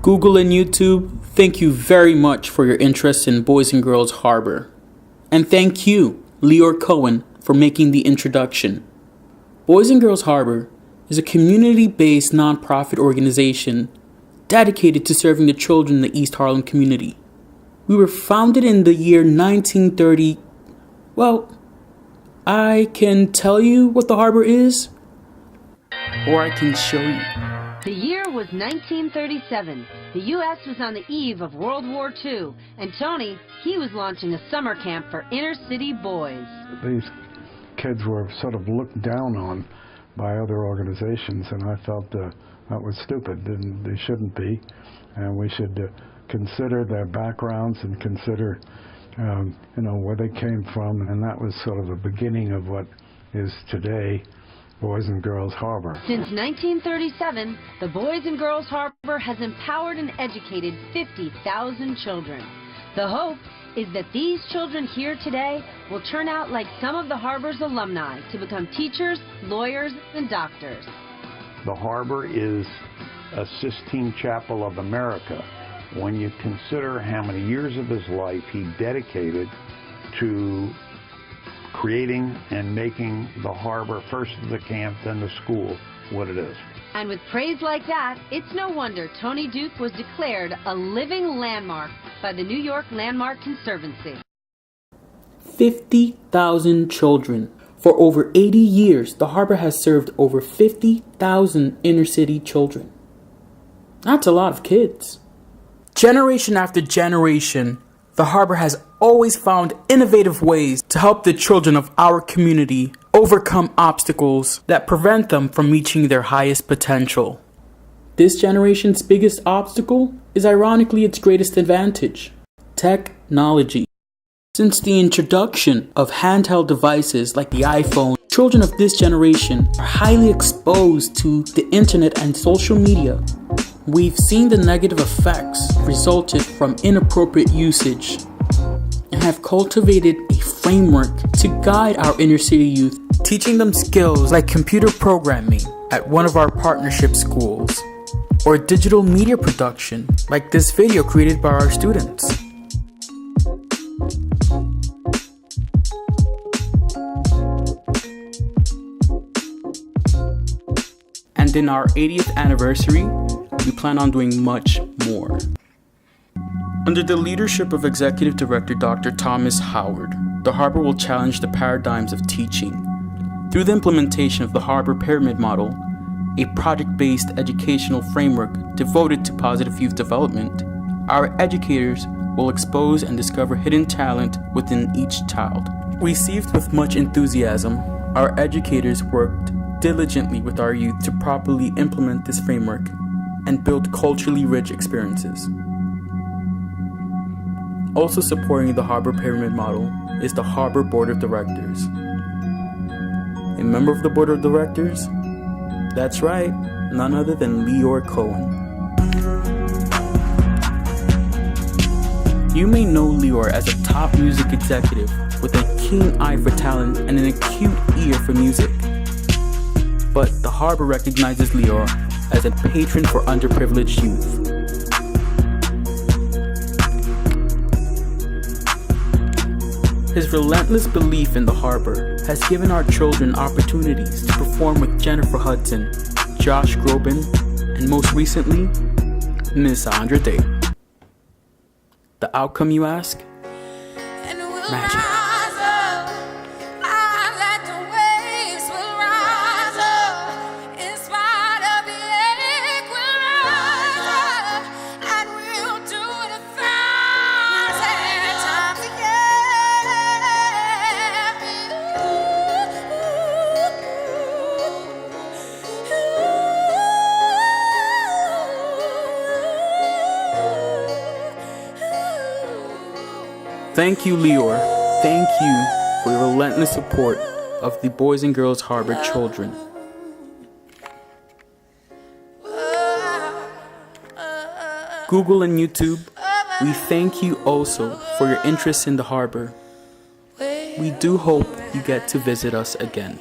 Google and YouTube, thank you very much for your interest in Boys and Girls Harbor. And thank you, Leor Cohen, for making the introduction. Boys and Girls Harbor is a community-based nonprofit organization dedicated to serving the children in the East Harlem community. We were founded in the year 1930. Well, I can tell you what the harbor is, or I can show you. The year was 1937. The U.S. was on the eve of World War II, and Tony, he was launching a summer camp for inner-city boys. These kids were sort of looked down on by other organizations, and I felt that was stupid, and they shouldn't be, and we should consider their backgrounds and consider, where they came from, and that was sort of the beginning of what is today Boys and Girls Harbor. Since 1937, the Boys and Girls Harbor has empowered and educated 50,000 children. The hope is that these children here today will turn out like some of the Harbor's alumni to become teachers, lawyers, and doctors. The Harbor is a Sistine Chapel of America. When you consider how many years of his life he dedicated to creating and making the harbor, first the camp, then the school, what it is. And with praise like that, it's no wonder Tony Duke was declared a living landmark by the New York Landmark Conservancy. 50,000 children. For over 80 years, the harbor has served over 50,000 inner-city children. That's a lot of kids. Generation after generation, the harbor has always found innovative ways to help the children of our community overcome obstacles that prevent them from reaching their highest potential. This generation's biggest obstacle is ironically its greatest advantage: technology. Since the introduction of handheld devices like the iPhone, children of this generation are highly exposed to the internet and social media. We've seen the negative effects resulted from inappropriate usage and have cultivated a framework to guide our inner city youth, teaching them skills like computer programming at one of our partnership schools, or digital media production like this video created by our students. And in our 80th anniversary, we plan on doing much more. Under the leadership of Executive Director Dr. Thomas Howard, the Harbor will challenge the paradigms of teaching. Through the implementation of the Harbor Pyramid Model, a project-based educational framework devoted to positive youth development, our educators will expose and discover hidden talent within each child. Received with much enthusiasm, our educators worked diligently with our youth to properly implement this framework and build culturally rich experiences. Also supporting the Harbor Pyramid Model is the Harbor Board of Directors. A member of the Board of Directors? That's right, none other than Leor Cohen. You may know Leor as a top music executive with a keen eye for talent and an acute ear for music. But the Harbor recognizes Leor as a patron for underprivileged youth. His relentless belief in the Harbor has given our children opportunities to perform with Jennifer Hudson, Josh Groban, and most recently, Miss Sandra Day. The outcome, you ask? Magic. Thank you, Leor. Thank you for your relentless support of the Boys and Girls Harbor children. Google and YouTube, we thank you also for your interest in the Harbor. we do hope you get to visit us again.